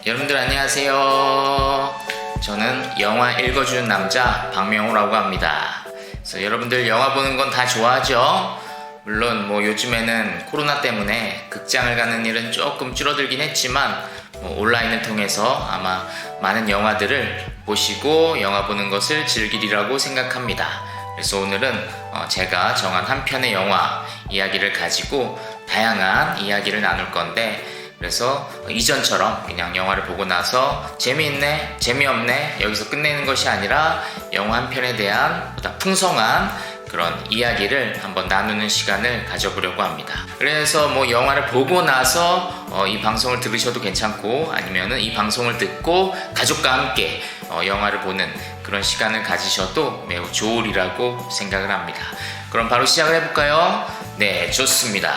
여러분들 안녕하세요. 저는 영화 읽어주는 남자 박명호라고 합니다. 그래서 여러분들 영화 보는 건 다 좋아하죠? 물론 요즘에는 코로나 때문에 극장을 가는 일은 조금 줄어들긴 했지만 온라인을 통해서 아마 많은 영화들을 보시고 영화 보는 것을 즐기리라고 생각합니다. 그래서 오늘은 제가 정한 한 편의 영화 이야기를 가지고 다양한 이야기를 나눌 건데, 그래서 이전처럼 그냥 영화를 보고 나서 재미있네, 재미없네 여기서 끝내는 것이 아니라 영화 한 편에 대한 보다 풍성한 그런 이야기를 한번 나누는 시간을 가져보려고 합니다. 그래서 영화를 보고 나서 이 방송을 들으셔도 괜찮고, 아니면은 이 방송을 듣고 가족과 함께 영화를 보는 그런 시간을 가지셔도 매우 좋으리라고 생각을 합니다. 그럼 바로 시작을 해볼까요? 네, 좋습니다.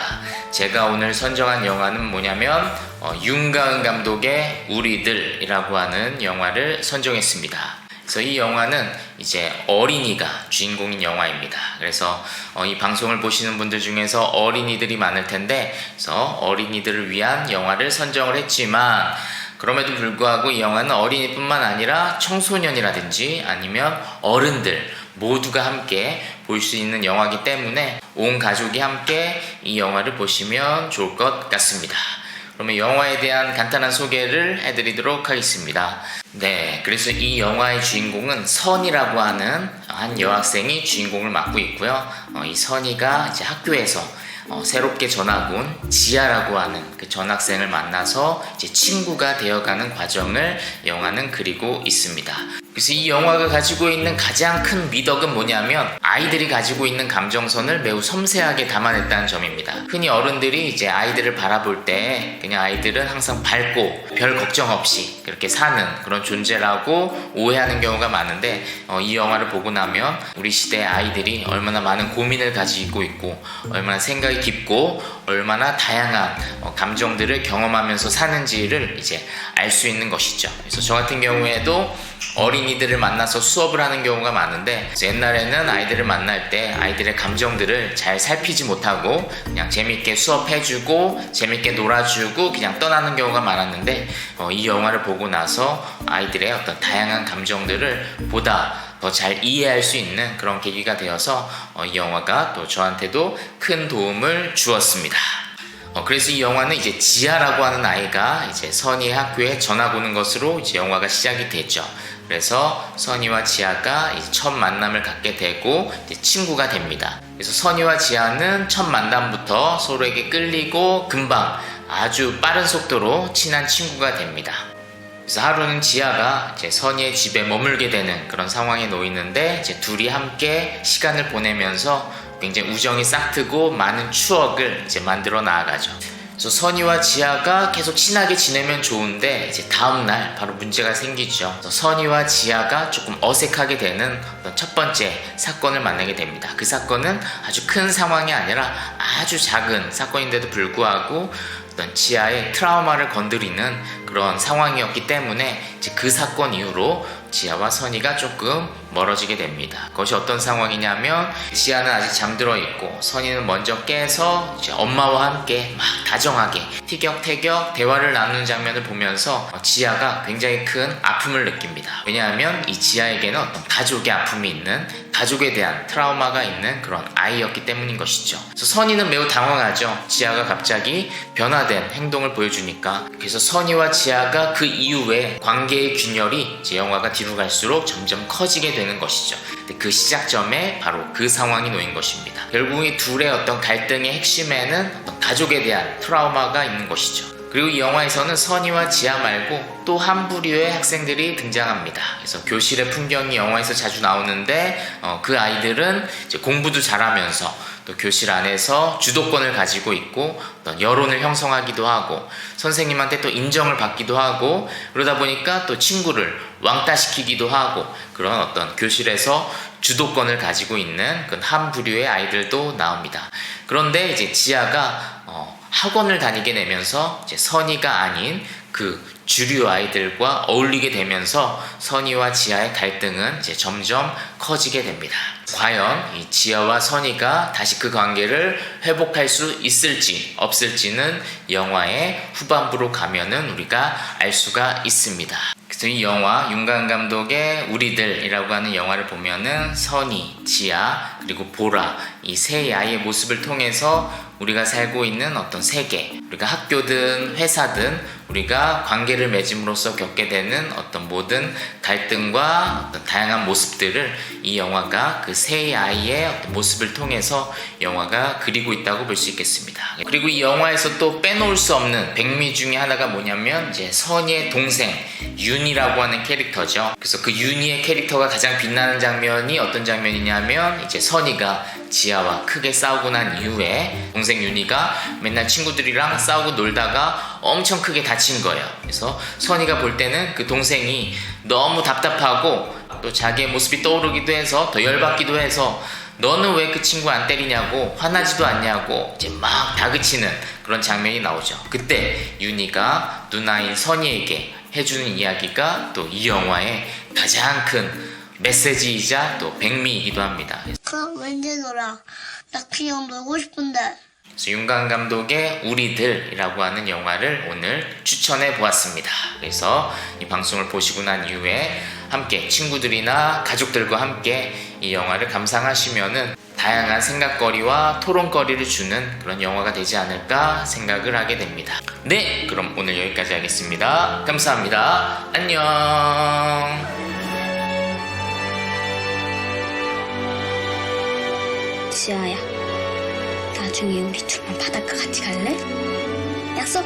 제가 오늘 선정한 영화는 뭐냐면 윤가은 감독의 우리들이라고 하는 영화를 선정했습니다. 그래서 이 영화는 이제 어린이가 주인공인 영화입니다. 그래서 이 방송을 보시는 분들 중에서 어린이들이 많을 텐데, 그래서 어린이들을 위한 영화를 선정을 했지만, 그럼에도 불구하고 이 영화는 어린이뿐만 아니라 청소년이라든지 아니면 어른들 모두가 함께 볼 수 있는 영화이기 때문에 온 가족이 함께 이 영화를 보시면 좋을 것 같습니다. 그러면 영화에 대한 간단한 소개를 해드리도록 하겠습니다. 네, 그래서 이 영화의 주인공은 선이라고 하는 한 여학생이 주인공을 맡고 있고요. 이 선이가 이제 학교에서 새롭게 전학 온 지아라고 하는 그 전학생을 만나서 이제 친구가 되어가는 과정을 영화는 그리고 있습니다. 그래서 이 영화가 가지고 있는 가장 큰 미덕은 뭐냐면 아이들이 가지고 있는 감정선을 매우 섬세하게 담아냈다는 점입니다. 흔히 어른들이 이제 아이들을 바라볼 때 그냥 아이들은 항상 밝고 별 걱정 없이 그렇게 사는 그런 존재라고 오해하는 경우가 많은데, 이 영화를 보고 나면 우리 시대의 아이들이 얼마나 많은 고민을 가지고 있고 얼마나 생각이 깊고 얼마나 다양한 감정들을 경험하면서 사는지를 이제 알 수 있는 것이죠. 그래서 저 같은 경우에도 어린이들을 만나서 수업을 하는 경우가 많은데, 옛날에는 아이들을 만날 때 아이들의 감정들을 잘 살피지 못하고 그냥 재밌게 수업해주고 재밌게 놀아주고 그냥 떠나는 경우가 많았는데, 이 영화를 보고 나서 아이들의 어떤 다양한 감정들을 보다 더 잘 이해할 수 있는 그런 계기가 되어서 이 영화가 또 저한테도 큰 도움을 주었습니다. 그래서 이 영화는 이제 지아라고 하는 아이가 이제 선이의 학교에 전학 오는 것으로 이제 영화가 시작이 되죠. 그래서 선이와 지아가 이제 첫 만남을 갖게 되고 이제 친구가 됩니다. 그래서 선이와 지아는 첫 만남부터 서로에게 끌리고 금방 아주 빠른 속도로 친한 친구가 됩니다. 그래서 하루는 지아가 이제 선이의 집에 머물게 되는 그런 상황에 놓이는데, 이제 둘이 함께 시간을 보내면서 굉장히 우정이 싹트고 많은 추억을 이제 만들어 나아가죠. 그래서 선이와 지아가 계속 친하게 지내면 좋은데, 이제 다음날 바로 문제가 생기죠. 그래서 선이와 지아가 조금 어색하게 되는 첫 번째 사건을 만나게 됩니다. 그 사건은 아주 큰 상황이 아니라 아주 작은 사건인데도 불구하고 어떤 지아의 트라우마를 건드리는 그런 상황이었기 때문에 이제 그 사건 이후로 지아와 선이가 조금 멀어지게 됩니다. 그것이 어떤 상황이냐면, 지아는 아직 잠들어 있고 선이는 먼저 깨서 이제 엄마와 함께 막 다정하게 티격태격 대화를 나누는 장면을 보면서 지아가 굉장히 큰 아픔을 느낍니다. 왜냐하면 이 지아에게는 어떤 가족의 아픔이 있는, 가족에 대한 트라우마가 있는 그런 아이였기 때문인 것이죠. 그래서 선이는 매우 당황하죠. 지아가 갑자기 변화된 행동을 보여주니까. 그래서 선이와 지아가 그 이후에 관계의 균열이 이제 영화가 뒤로 갈수록 점점 커지게 되는 것이죠. 근데 그 시작점에 바로 그 상황이 놓인 것입니다. 결국 이 둘의 어떤 갈등의 핵심에는 어떤 가족에 대한 트라우마가 있는 것이죠. 그리고 이 영화에서는 선이와 지아 말고 또 한 부류의 학생들이 등장합니다. 그래서 교실의 풍경이 영화에서 자주 나오는데, 그 아이들은 이제 공부도 잘하면서 또 교실 안에서 주도권을 가지고 있고 어떤 여론을 형성하기도 하고 선생님한테 또 인정을 받기도 하고, 그러다 보니까 또 친구를 왕따시키기도 하고, 그런 어떤 교실에서 주도권을 가지고 있는 그런 한 부류의 아이들도 나옵니다. 그런데 이제 지아가 학원을 다니게 되면서 이제 선이가 아닌 그 주류 아이들과 어울리게 되면서 선이와 지아의 갈등은 이제 점점 커지게 됩니다. 과연 이 지아와 선이가 다시 그 관계를 회복할 수 있을지 없을지는 영화의 후반부로 가면은 우리가 알 수가 있습니다. 그래서 이 영화 윤가은 감독의 우리들이라고 하는 영화를 보면은 선이, 지아, 그리고 보라 이 세 아이의 모습을 통해서 우리가 살고 있는 어떤 세계, 우리가 학교든 회사든 우리가 관계를 맺음으로써 겪게 되는 어떤 모든 갈등과 어떤 다양한 모습들을 이 영화가 그 세 아이의 어떤 모습을 통해서 영화가 그리고 있다고 볼 수 있겠습니다. 그리고 이 영화에서 또 빼놓을 수 없는 백미 중에 하나가 뭐냐면 이제 선이의 동생 윤이라고 하는 캐릭터죠. 그래서 그 윤이의 캐릭터가 가장 빛나는 장면이 어떤 장면이냐면 이제 선이가 지아와 크게 싸우고 난 이후에 동생 윤이가 맨날 친구들이랑 싸우고 놀다가 엄청 크게 다친 거예요. 그래서 선이가 볼 때는 그 동생이 너무 답답하고 또 자기의 모습이 떠오르기도 해서 더 열받기도 해서 너는 왜 그 친구 안 때리냐고 화나지도 않냐고 이제 막 다그치는 그런 장면이 나오죠. 그때 윤이가 누나인 선이에게 해주는 이야기가 또 이 영화의 가장 큰 메시지이자 또 백미이기도 합니다. 그럼 언제 놀아? 나 그냥 놀고 싶은데. 그래서 윤가은 감독의 우리들이라고 하는 영화를 오늘 추천해 보았습니다. 그래서 이 방송을 보시고 난 이후에 함께 친구들이나 가족들과 함께 이 영화를 감상하시면은 다양한 생각거리와 토론거리를 주는 그런 영화가 되지 않을까 생각을 하게 됩니다. 네, 그럼 오늘 여기까지 하겠습니다. 감사합니다. 안녕. 지아야, 나중에 우리 둘만 바닷가 같이 갈래? 약속!